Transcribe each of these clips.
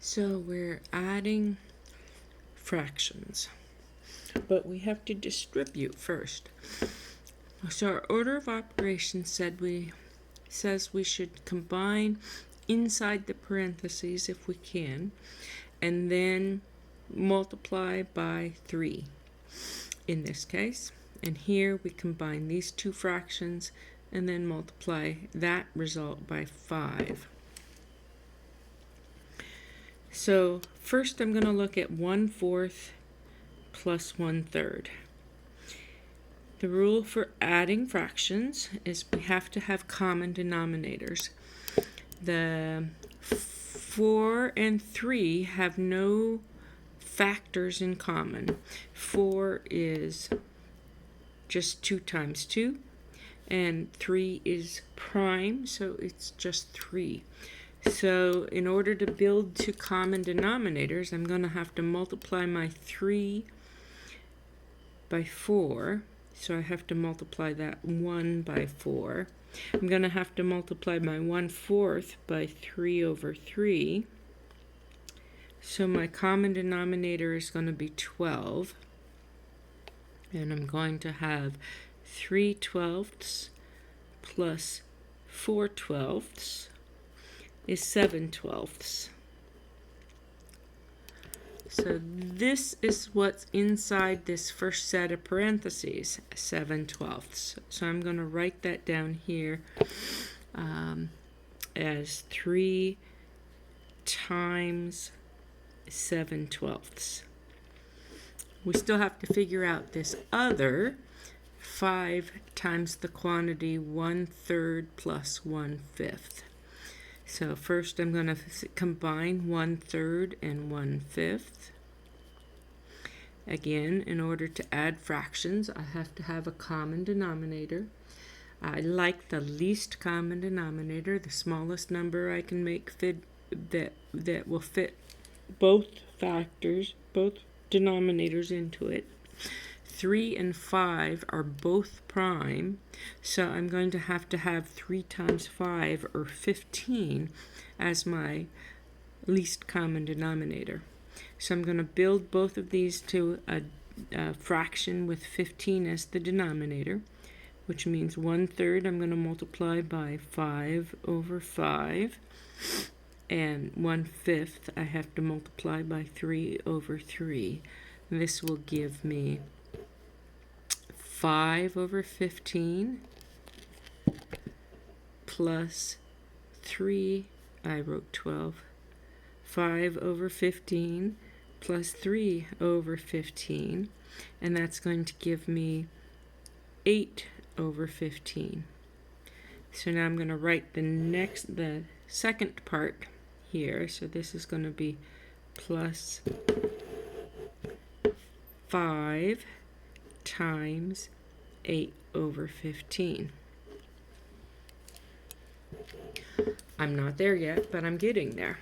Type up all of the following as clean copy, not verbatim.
So we're adding fractions, but we have to distribute first. So our order of operations says we should combine inside the parentheses if we can, and then multiply by 3 in this case. And here we combine these two fractions and then multiply that result by 5. So first I'm going to look at 1/4 plus 1/3. The rule for adding fractions is we have to have common denominators. The 4 and 3 have no factors in common. 4 is just 2 times 2, and 3 is prime, so it's just 3. So in order to build to common denominators, I'm going to have to multiply my 3 by 4. So I have to multiply that 1 by 4. I'm going to have to multiply my 1/4 by 3 over 3. So my common denominator is going to be 12. And I'm going to have 3/12 plus 4/12 is 7/12. So this is what's inside this first set of parentheses, 7/12. So I'm going to write that down here as 3 times 7/12. We still have to figure out this other 5 times the quantity 1/3 plus 1/5. So first I'm going to combine 1/3 and 1/5. Again, in order to add fractions, I have to have a common denominator. I like the least common denominator, the smallest number I can make fit that will fit both factors, both denominators into it. 3 and 5 are both prime, so I'm going to have 3 times 5, or 15, as my least common denominator. So I'm going to build both of these to a fraction with 15 as the denominator, which means 1/3 I'm going to multiply by 5 over 5, and 1/5 I have to multiply by 3 over 3. This will give me 5 over 15 plus 3, I wrote 12, 5 over 15 plus 3 over 15, and that's going to give me 8 over 15. So now I'm going to write the second part here. So this is going to be plus 5 times 8 over 15. I'm not there yet, but I'm getting there.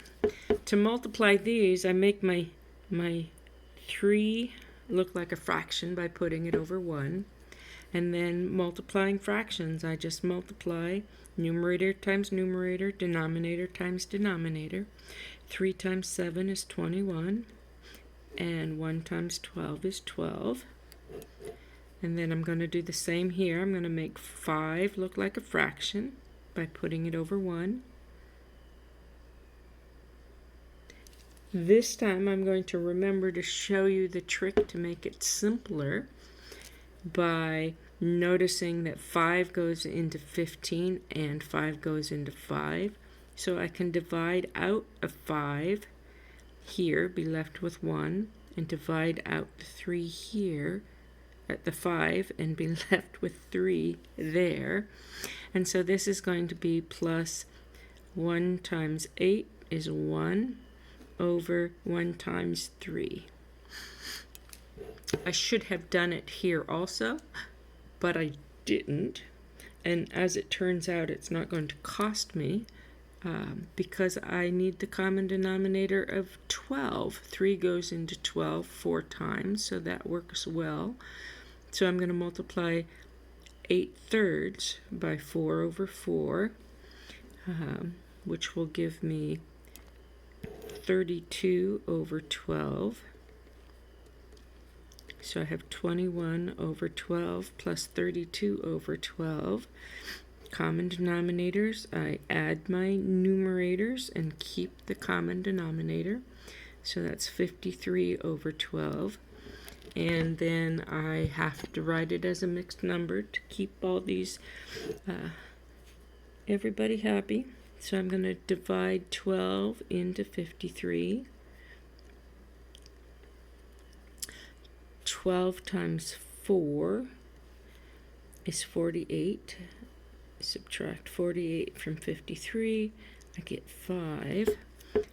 To multiply these, I make my 3 look like a fraction by putting it over 1. And then multiplying fractions, I just multiply numerator times numerator, denominator times denominator. 3 times 7 is 21, and 1 times 12 is 12. And then I'm going to do the same here. I'm going to make 5 look like a fraction by putting it over 1. This time I'm going to remember to show you the trick to make it simpler by noticing that 5 goes into 15 and 5 goes into 5. So I can divide out a 5 here, be left with 1, and divide out the 3 here at the 5 and be left with 3 there. And so this is going to be plus 1 times 8 is 1 over 1 times 3. I should have done it here also, but I didn't. And as it turns out, it's not going to cost me because I need the common denominator of 12. 3 goes into 12 4 times, so that works well. So I'm going to multiply 8/3 by 4 over 4, which will give me 32 over 12. So I have 21 over 12 plus 32 over 12. Common denominators, I add my numerators and keep the common denominator. So that's 53 over 12. And then I have to write it as a mixed number to keep all these, everybody happy. So I'm going to divide 12 into 53. 12 times 4 is 48. Subtract 48 from 53, I get 5.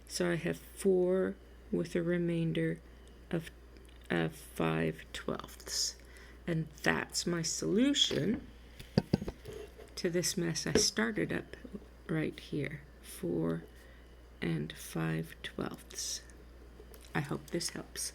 So I have 4 with a remainder of 5/12. And that's my solution to this mess I started up right here. 4 and 5/12. I hope this helps.